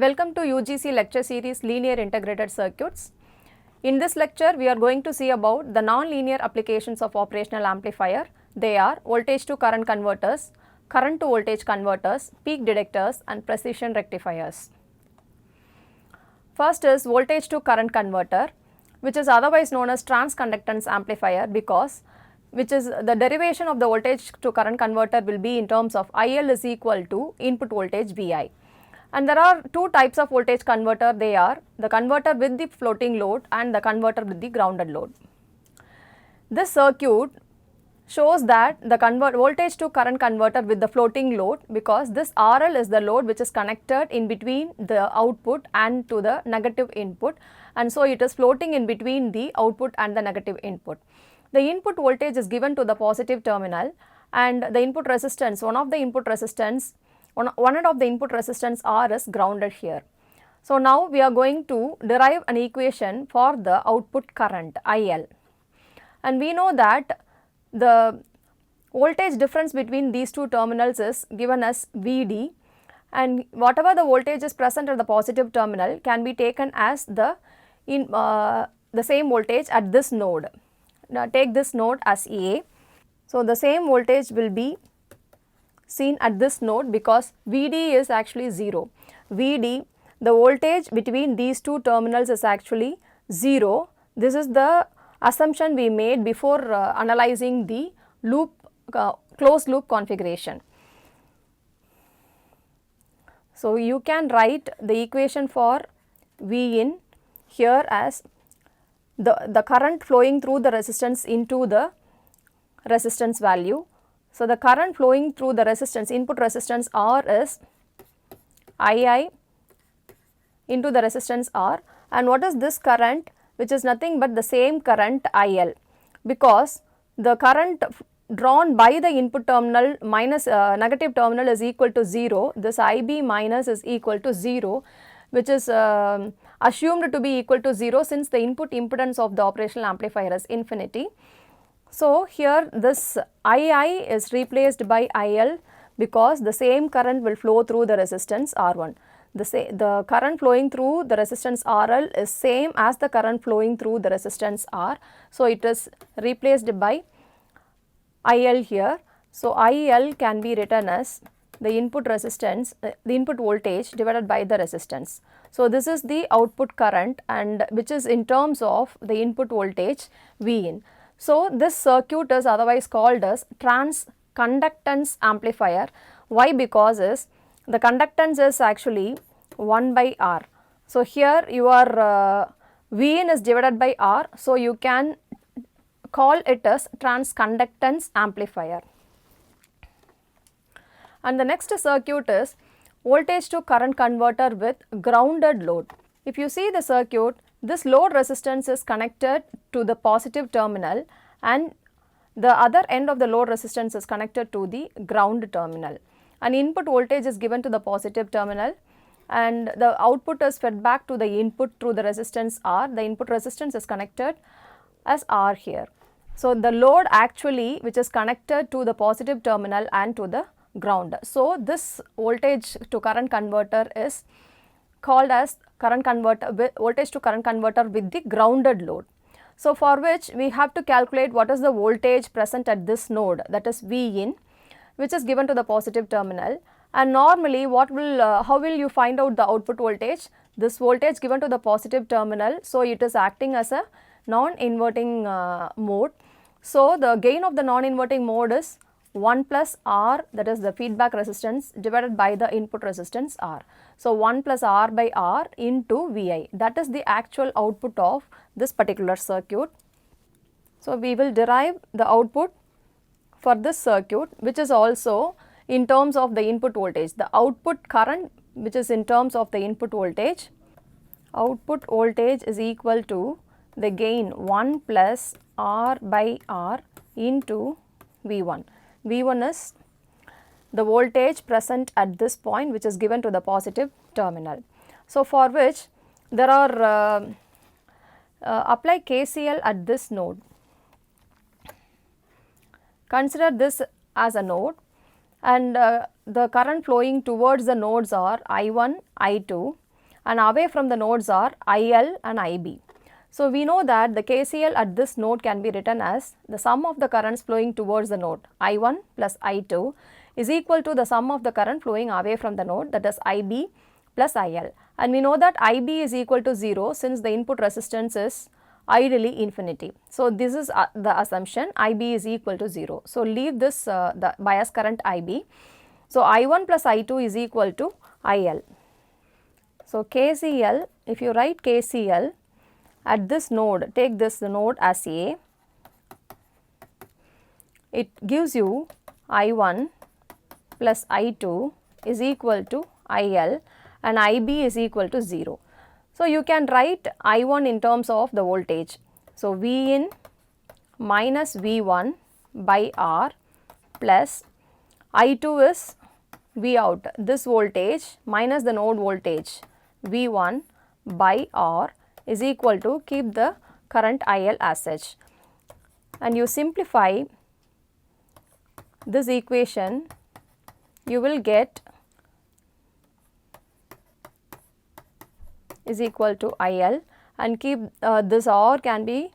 Welcome to UGC lecture series Linear Integrated Circuits. In this lecture, we are going to see about the non-linear applications of operational amplifier. They are voltage to current converters, current to voltage converters, peak detectors and precision rectifiers. First is voltage to current converter, which is otherwise known as transconductance amplifier because which is the derivation of the voltage to current converter will be in terms of IL is equal to input voltage Vi. And there are two types of voltage converter. They are the converter with the floating load and the converter with the grounded load. This circuit shows that the voltage to current converter with the floating load, because this RL is the load which is connected in between the output and to the negative input, and so it is floating in between the output and the negative input. The input voltage is given to the positive terminal and the input resistance, one of the input resistance R is grounded here. So now we are going to derive an equation for the output current IL, and we know that the voltage difference between these two terminals is given as Vd, and whatever the voltage is present at the positive terminal can be taken as the same voltage at this node. Now take this node as A. So the same voltage will be seen at this node because Vd is actually 0. Vd, the voltage between these two terminals is actually 0. This is the assumption we made before analyzing the loop closed loop configuration. So you can write the equation for V in here as the current flowing through the resistance into the resistance value. So the current flowing through the resistance, input resistance R is II into the resistance R, and what is this current, which is nothing but the same current IL, because the current drawn by the input terminal minus negative terminal is equal to 0, this IB minus is equal to 0, which is assumed to be equal to 0 since the input impedance of the operational amplifier is infinity. So here this II is replaced by IL because the same current will flow through the resistance R1. The current flowing through the resistance RL is same as the current flowing through the resistance R. So it is replaced by IL here. So IL can be written as the input resistance, the input voltage divided by the resistance. So this is the output current, and which is in terms of the input voltage V in. So this circuit is otherwise called as transconductance amplifier. Why? Because the conductance is actually 1 by R. So here your V in is divided by R, so you can call it as transconductance amplifier. And the next circuit is voltage to current converter with grounded load. If you see the circuit, this load resistance is connected to the positive terminal and the other end of the load resistance is connected to the ground terminal. An input voltage is given to the positive terminal and the output is fed back to the input through the resistance R. The input resistance is connected as R here. So the load actually which is connected to the positive terminal and to the ground. So this voltage to current converter is called as voltage to current converter with the grounded load. So for which we have to calculate what is the voltage present at this node, that is V in, which is given to the positive terminal. And normally how will you find out the output voltage? This voltage given to the positive terminal, so it is acting as a non-inverting mode. So the gain of the non-inverting mode is 1 plus R, that is the feedback resistance, divided by the input resistance R. So 1 plus R by R into Vi, that is the actual output of this particular circuit. So we will derive the output for this circuit, which is also in terms of the input voltage. The output current, which is in terms of the input voltage, output voltage is equal to the gain 1 plus R by R into V1. V1 is the voltage present at this point, which is given to the positive terminal. So for which there are apply KCL at this node. Consider this as a node and the current flowing towards the nodes are I1, I2, and away from the nodes are IL and IB. So, we know that the KCL at this node can be written as the sum of the currents flowing towards the node I1 plus I2 is equal to the sum of the current flowing away from the node, that is IB plus IL, and we know that IB is equal to 0 since the input resistance is ideally infinity. So, this is the assumption IB is equal to 0. So, leave this the bias current IB. So, I1 plus I2 is equal to IL. So, KCL, if you write KCL at this node, take this node as A, it gives you I1 plus I2 is equal to IL and IB is equal to 0. So, you can write I1 in terms of the voltage. So, V in minus V1 by R plus I2 is V out, this voltage minus the node voltage V1 by R is equal to, keep the current IL as such, and you simplify this equation, you will get is equal to IL, and keep this R can be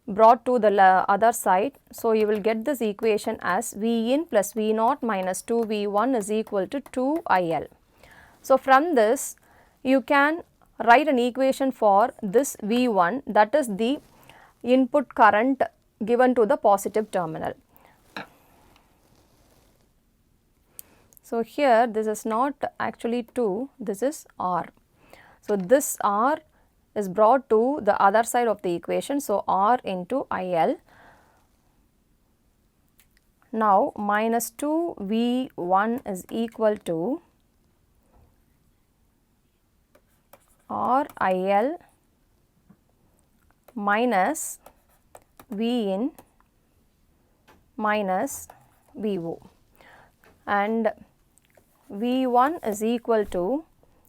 brought to the other side. So, you will get this equation as V in plus V naught minus 2 V1 is equal to 2 IL. So, from this you can write an equation for this V1, that is the input current given to the positive terminal. So, here this is not actually 2, this is R. So, this R is brought to the other side of the equation. So, R into IL. Now, minus 2 V1 is equal to R IL minus V in minus VO, and V1 is equal to,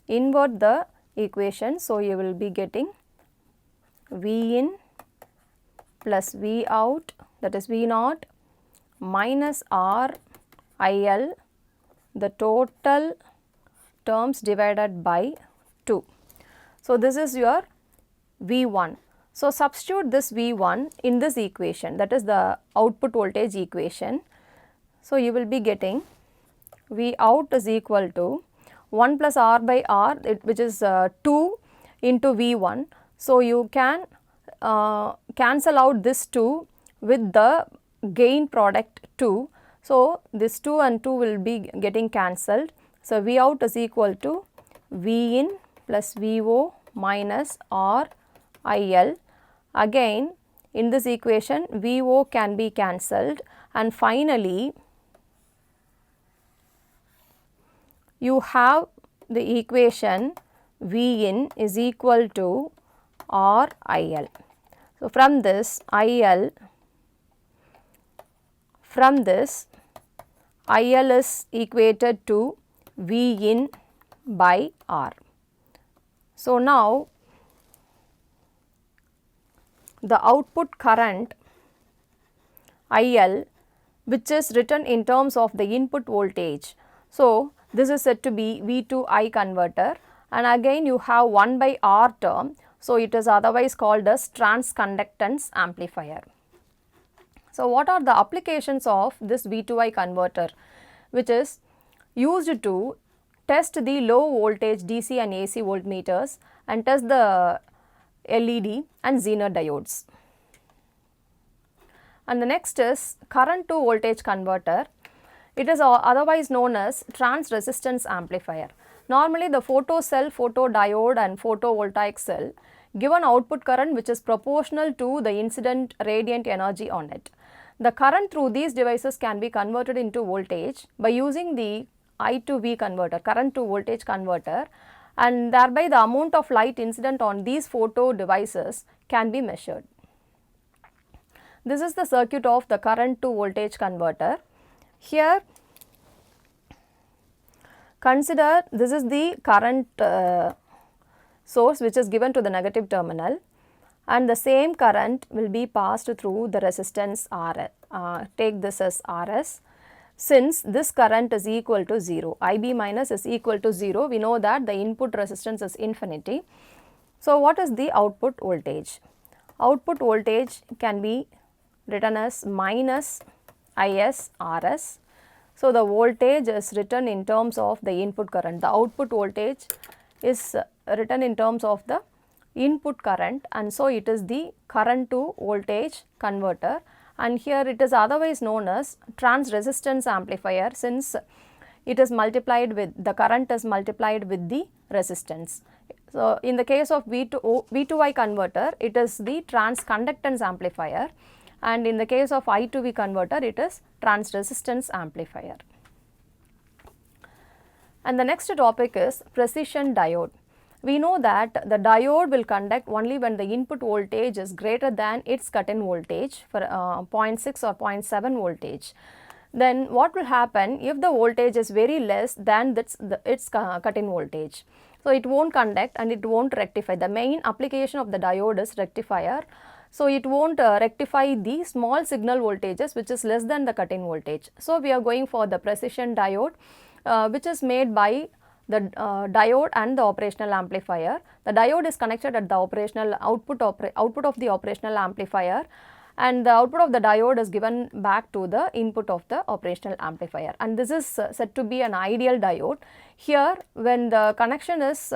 invert the equation. So, you will be getting V in plus V out, that is V naught minus R IL, the total terms divided by 2. So, this is your V1. So, substitute this V1 in this equation, that is the output voltage equation. So, you will be getting V out is equal to 1 plus R by R, which is 2 into V1. So, you can cancel out this 2 with the gain product 2. So, this 2 and 2 will be getting cancelled. So, V out is equal to V in plus VO minus R IL. Again, in this equation VO can be cancelled, and finally you have the equation V in is equal to R IL. So, from this IL is equated to V in by R. So, now the output current IL, which is written in terms of the input voltage. So, this is said to be V to I converter, and again you have 1 by R term. So, it is otherwise called as transconductance amplifier. So, what are the applications of this V to I converter, which is used to test the low voltage DC and AC voltmeters and test the LED and Zener diodes. And the next is current to voltage converter. It is otherwise known as trans resistance amplifier. Normally, the photocell, photodiode and photovoltaic cell give an output current which is proportional to the incident radiant energy on it. The current through these devices can be converted into voltage by using the I to V converter, current to voltage converter, and thereby the amount of light incident on these photo devices can be measured. This is the circuit of the current to voltage converter. Here, consider this is the current source which is given to the negative terminal, and the same current will be passed through the resistance RL. Take this as RS. since this current is equal to 0, IB minus is equal to 0, we know that the input resistance is infinity. So, what is the output voltage? Output voltage can be written as minus IS RS. So, the voltage is written in terms of the input current. The output voltage is written in terms of the input current, and so it is the current to voltage converter, and here it is otherwise known as trans resistance amplifier, since it is multiplied with the current is multiplied with the resistance. So, in the case of V2I converter, it is the trans conductance amplifier, and in the case of I to V converter, it is trans resistance amplifier. And the next topic is precision diode. We know that the diode will conduct only when the input voltage is greater than its cut-in voltage for 0.6 or 0.7 voltage. Then what will happen if the voltage is very less than its cut-in voltage? So, it will not conduct and it will not rectify. The main application of the diode is rectifier. So, it will not rectify the small signal voltages which is less than the cut-in voltage. So, we are going for the precision diode which is made by the diode and the operational amplifier. The diode is connected at the operational output of the operational amplifier, and the output of the diode is given back to the input of the operational amplifier, and this is said to be an ideal diode. Here when the connection is,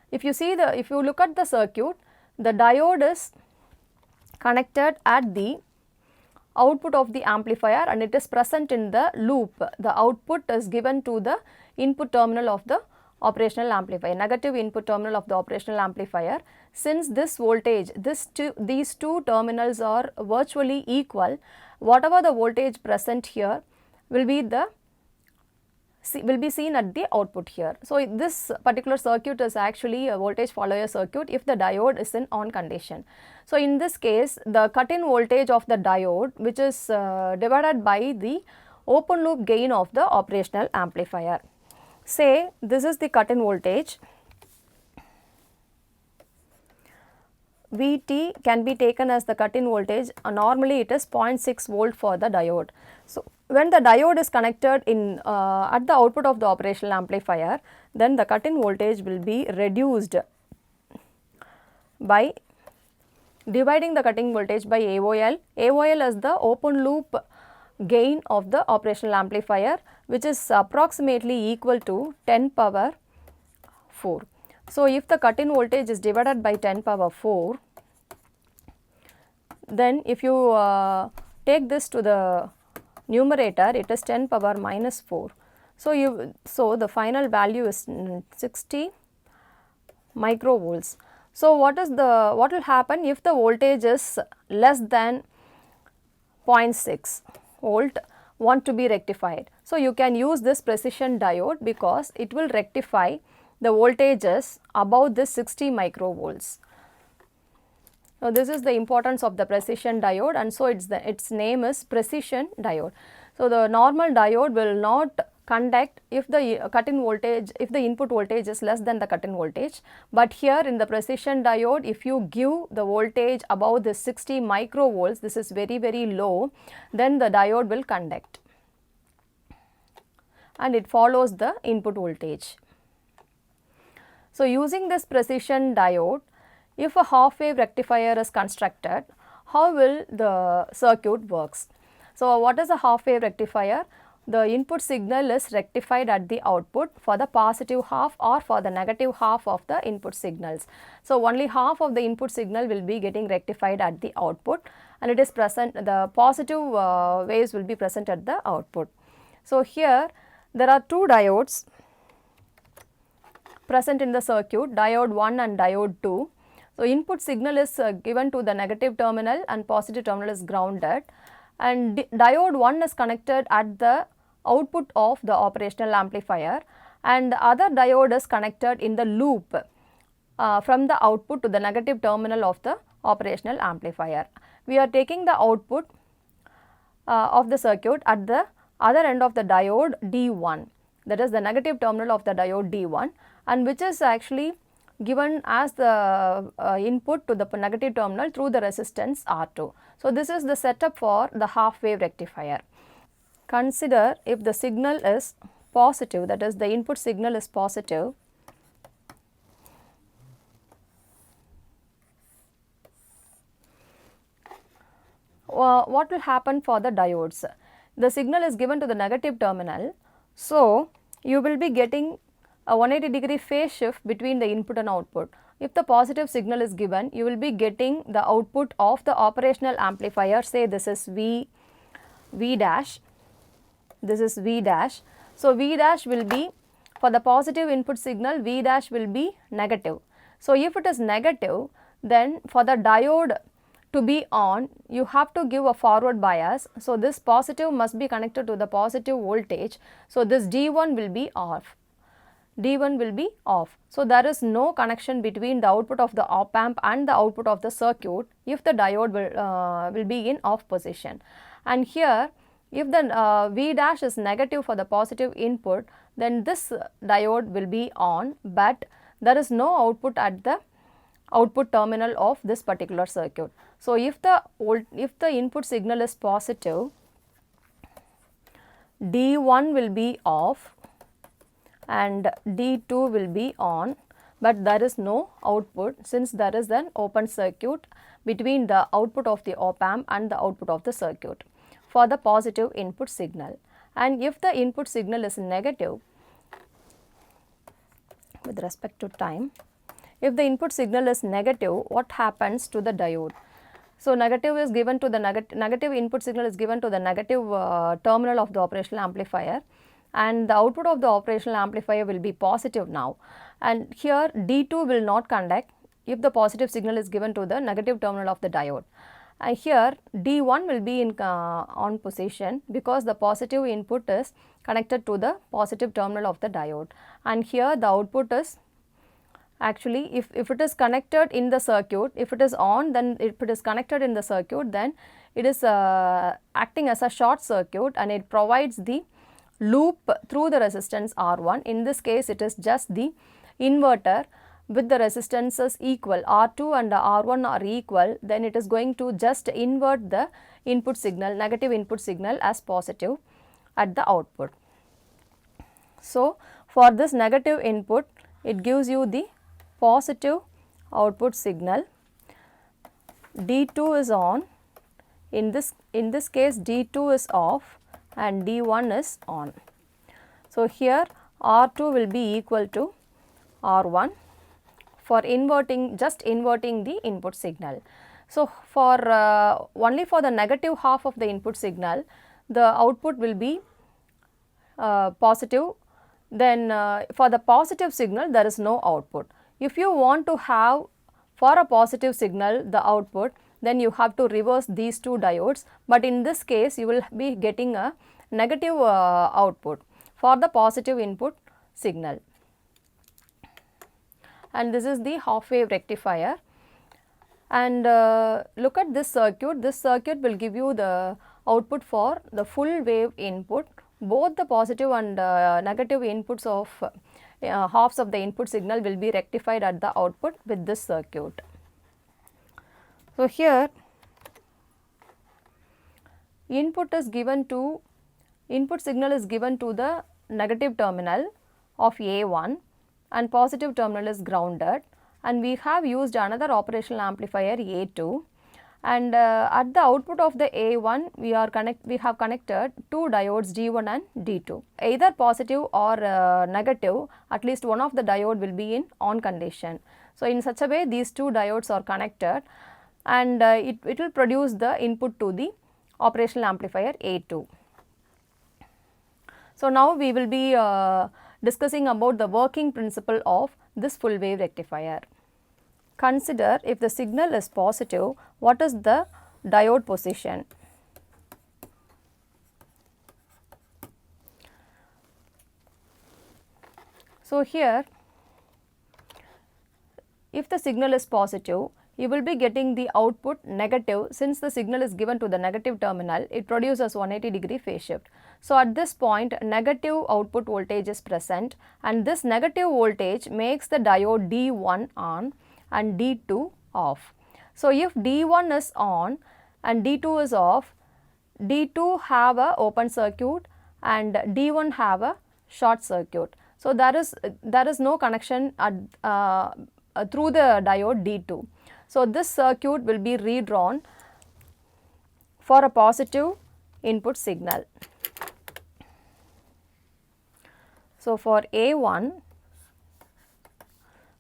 if you look at the circuit, the diode is connected at the output of the amplifier and it is present in the loop. The output is given to the input terminal of the operational amplifier, negative input terminal of the operational amplifier. Since this voltage, these two terminals are virtually equal, whatever the voltage present here will be seen at the output here. So, this particular circuit is actually a voltage follower circuit if the diode is in on condition. So, in this case, the cut-in voltage of the diode, which is divided by the open loop gain of the operational amplifier. Say this is the cut-in voltage, Vt can be taken as the cut-in voltage, normally it is 0.6 volt for the diode. So, when the diode is connected in at the output of the operational amplifier, then the cut-in voltage will be reduced by dividing the cut-in voltage by AOL. AOL is the open loop gain of the operational amplifier, which is approximately equal to 10 power 4. So, if the cut-in voltage is divided by 10 power 4, then if you take this to the numerator, it is 10 power minus 4. So, the final value is 60 microvolts. So, what will happen if the voltage is less than 0.6 volt want to be rectified? So, you can use this precision diode because it will rectify the voltages above this 60 microvolts. So, this is the importance of the precision diode, and so its name is precision diode. So, the normal diode will not conduct if the cut-in voltage, if the input voltage is less than the cut-in voltage, but here in the precision diode, if you give the voltage above the 60 microvolts, this is very low, then the diode will conduct and it follows the input voltage. So, using this precision diode, if a half wave rectifier is constructed, how will the circuit works? So, what is a half wave rectifier? The input signal is rectified at the output for the positive half or for the negative half of the input signals. So, only half of the input signal will be getting rectified at the output, and it is present, the positive waves will be present at the output. So, here there are two diodes present in the circuit, diode 1 and diode 2. So, input signal is given to the negative terminal and positive terminal is grounded, and diode 1 is connected at the output of the operational amplifier, and the other diode is connected in the loop from the output to the negative terminal of the operational amplifier. We are taking the output of the circuit at the other end of the diode D1, that is the negative terminal of the diode D1, and which is actually given as the input to the negative terminal through the resistance R2. So, this is the setup for the half wave rectifier. Consider if the signal is positive, that is the input signal is positive, what will happen for the diodes? The signal is given to the negative terminal. So, you will be getting a 180-degree phase shift between the input and output. If the positive signal is given, you will be getting the output of the operational amplifier, say this is V dash, this is V dash. So, V dash will be, for the positive input signal, V dash will be negative. So, if it is negative, then for the diode to be on, you have to give a forward bias. So, this positive must be connected to the positive voltage. So, this D1 will be off. D1 will be off. So, there is no connection between the output of the op amp and the output of the circuit if the diode will be in off position. And here, if the V dash is negative for the positive input, then this diode will be on, but there is no output at the output terminal of this particular circuit. So, if the input signal is positive, D1 will be off and D2 will be on, but there is no output since there is an open circuit between the output of the op amp and the output of the circuit for the positive input signal. And if the input signal is negative, with respect to time, if the input signal is negative, what happens to the diode? So, negative is given to the negative input signal is given to the negative terminal of the operational amplifier, and the output of the operational amplifier will be positive now, and here D2 will not conduct if the positive signal is given to the negative terminal of the diode. And here D1 will be in on position because the positive input is connected to the positive terminal of the diode, and here the output is actually if it is connected in the circuit, if it is on, then if it is connected in the circuit, then it is acting as a short circuit and it provides the loop through the resistance R1. In this case, it is just the inverter with the resistances equal, R2 and R1 are equal, then it is going to just invert the input signal, negative input signal as positive at the output. So, for this negative input, it gives you the positive output signal. D2 is on, in this case D2 is off and D1 is on. So, here R2 will be equal to R1 for inverting, just inverting the input signal. So, for only for the negative half of the input signal, the output will be positive, then for the positive signal there is no output. If you want to have for a positive signal the output, then you have to reverse these two diodes, but in this case you will be getting a negative output for the positive input signal. And this is the half wave rectifier. And look at this circuit will give you the output for the full wave input. Both the positive and negative inputs of halves of the input signal will be rectified at the output with this circuit. So, here input signal is given to the negative terminal of A1 and positive terminal is grounded, and we have used another operational amplifier A2, and at the output of the A1 we have connected two diodes D1 and D2, either positive or negative, at least one of the diode will be in on condition. So, in such a way these two diodes are connected and it will produce the input to the operational amplifier A2. So, now we will be discussing about the working principle of this full wave rectifier. Consider if the signal is positive, what is the diode position? So, here if the signal is positive, you will be getting the output negative. Since the signal is given to the negative terminal, it produces 180-degree phase shift. So, at this point negative output voltage is present, and this negative voltage makes the diode D1 on and D2 off. So, if D1 is on and D2 is off, D2 have a open circuit and D1 have a short circuit. So, there is no connection at, through the diode D2. So, this circuit will be redrawn for a positive input signal. So, for A1,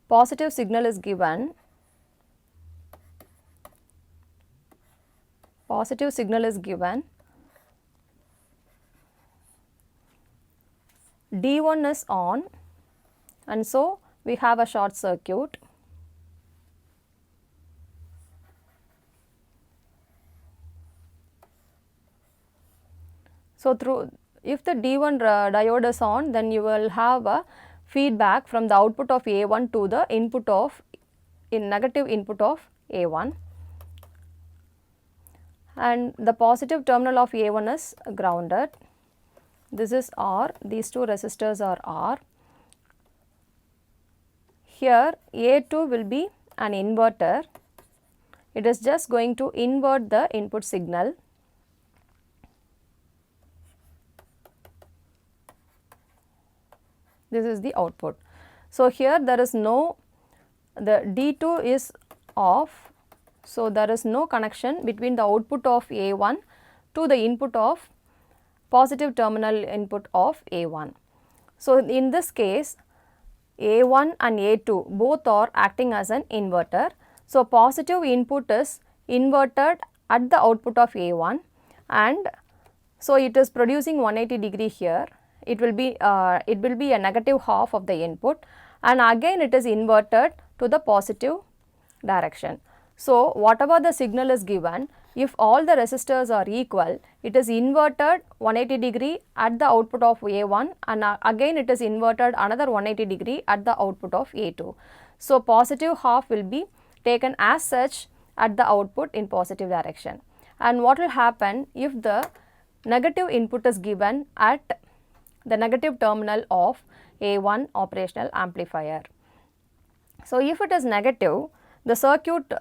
positive signal is given, D1 is on, and so we have a short circuit. So, if the D1 diode is on, then you will have a feedback from the output of A1 to the input of negative input of A1, and the positive terminal of A1 is grounded. This is R, these two resistors are R. Here A2 will be an inverter, it is just going to invert the input signal. This is the output. So, here there is no, the D2 is off. So, there is no connection between the output of A1 to the input of positive terminal input of A1. So, in this case A1 and A2 both are acting as an inverter. So, positive input is inverted at the output of A1, and so it is producing 180-degree here. It will be a negative half of the input, and again it is inverted to the positive direction. So, whatever the signal is given, if all the resistors are equal, it is inverted 180-degree at the output of A1, and again it is inverted another 180-degree at the output of A2. So, positive half will be taken as such at the output in positive direction. And what will happen if the negative input is given at the negative terminal of A1 operational amplifier? So, if it is negative, the circuit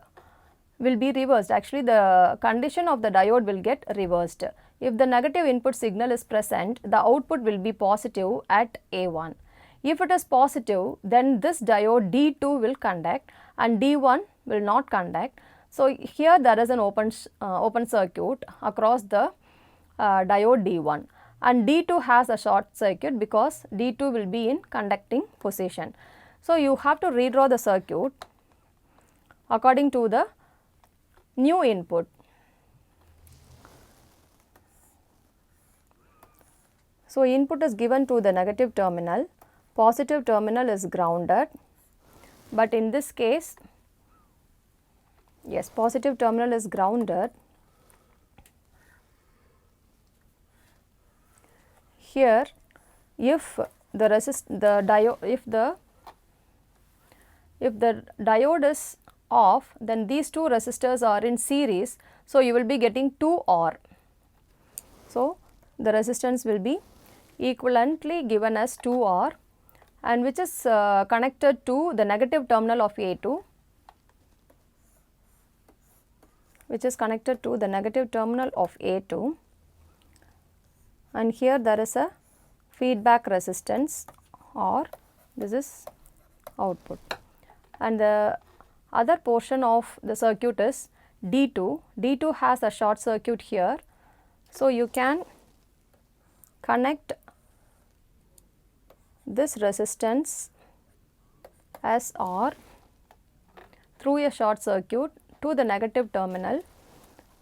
will be reversed. Actually, the condition of the diode will get reversed. If the negative input signal is present, the output will be positive at A1. If it is positive, then this diode D2 will conduct and D1 will not conduct. So, here there is an open circuit across the diode D1, and D2 has a short circuit because D2 will be in conducting position. So, you have to redraw the circuit according to the new input. So, input is given to the negative terminal, positive terminal is grounded, but in this case, yes, positive terminal is grounded. Here, if the diode is off, then these two resistors are in series. So, you will be getting 2R. So, the resistance will be equivalently given as 2R, and which is connected to the negative terminal of A2, and here there is a feedback resistance, or this is output, and the other portion of the circuit is D2. D2 has a short circuit here. So, you can connect this resistance as R through a short circuit to the negative terminal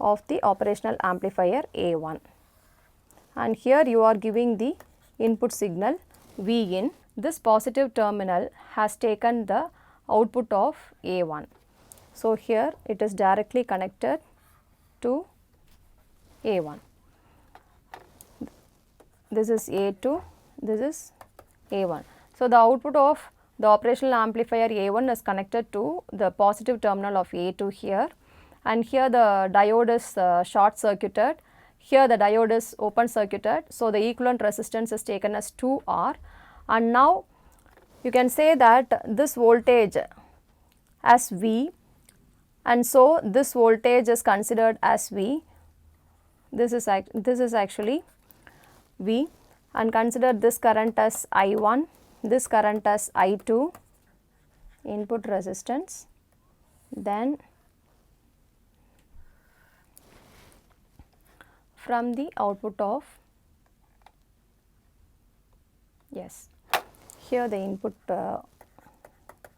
of the operational amplifier A1, and here you are giving the input signal V in. This positive terminal has taken the output of A1. So, here it is directly connected to A1. This is A2, this is A1. So, the output of the operational amplifier A1 is connected to the positive terminal of A2 here, and here the diode is short circuited, here the diode is open circuited. So, the equivalent resistance is taken as 2R, and now you can say that this voltage as V, and so this voltage is considered as V. This is actually V, and consider this current as I1, this current as I2, input resistance, then from the output of, yes, here the input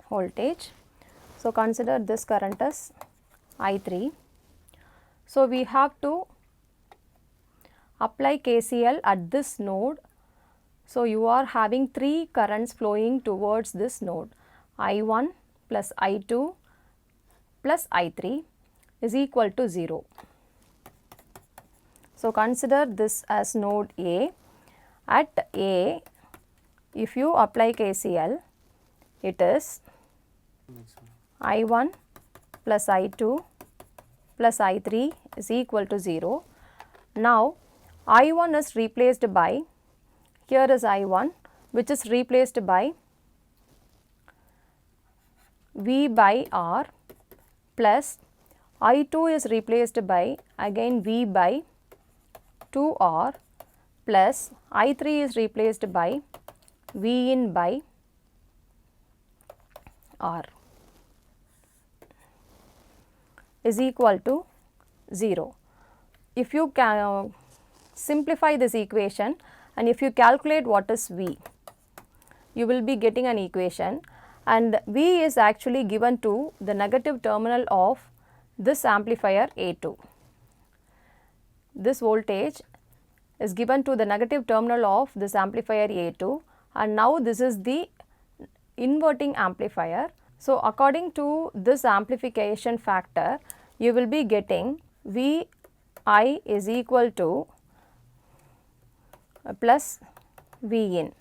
voltage. So, consider this current as I3. So, we have to apply KCL at this node. So, you are having 3 currents flowing towards this node, I1 plus I2 plus I3 is equal to 0. So, consider this as node A. At A, if you apply KCL, it is I1 plus I2 plus I3 is equal to 0. Now, I1 is replaced by, here is I1 which is replaced by V by R, plus I2 is replaced by again V by 2R, plus I3 is replaced by V in by R is equal to 0. If you can simplify this equation and if you calculate what is V, you will be getting an equation, and V is actually given to the negative terminal of this amplifier A2. This voltage is given to the negative terminal of this amplifier A2, and now this is the inverting amplifier. So, according to this amplification factor, you will be getting Vi is equal to plus Vin.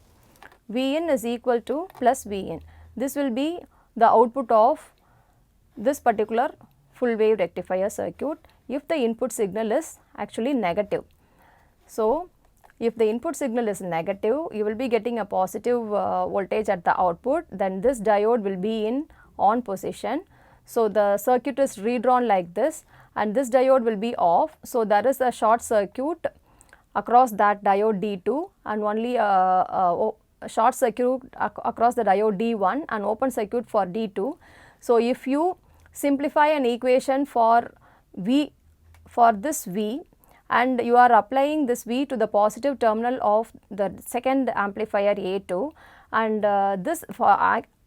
Vin is equal to plus Vin. This will be the output of this particular full wave rectifier circuit if the input signal is actually negative. So, if the input signal is negative, you will be getting a positive voltage at the output, then this diode will be in on position. So, the circuit is redrawn like this, and this diode will be off. So, there is a short circuit across that diode D2 and only a short circuit across the diode D1 and open circuit for D2. So, if you simplify an equation for V, for this V, and you are applying this V to the positive terminal of the second amplifier A2, and this for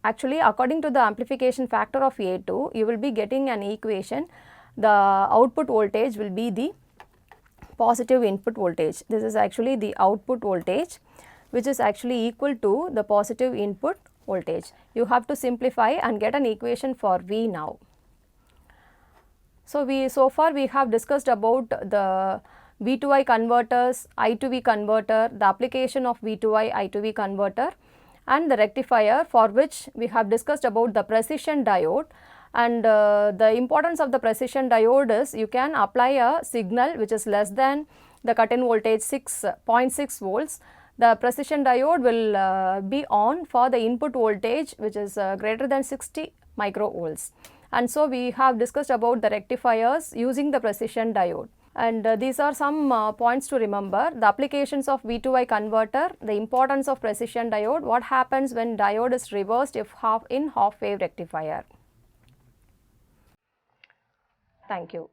actually according to the amplification factor of A2, you will be getting an equation. The output voltage will be the positive input voltage. This is actually the output voltage, which is actually equal to the positive input voltage. You have to simplify and get an equation for V now. So far we have discussed about the V2I converters, I2V converter, the application of V2I, I2V converter, and the rectifier, for which we have discussed about the precision diode. And the importance of the precision diode is you can apply a signal which is less than the cut-in voltage 0.6 volts. The precision diode will be on for the input voltage which is greater than 60 microvolts. And so, we have discussed about the rectifiers using the precision diode. And these are some points to remember: the applications of V2I converter, the importance of precision diode, what happens when diode is reversed if in half wave rectifier. Thank you.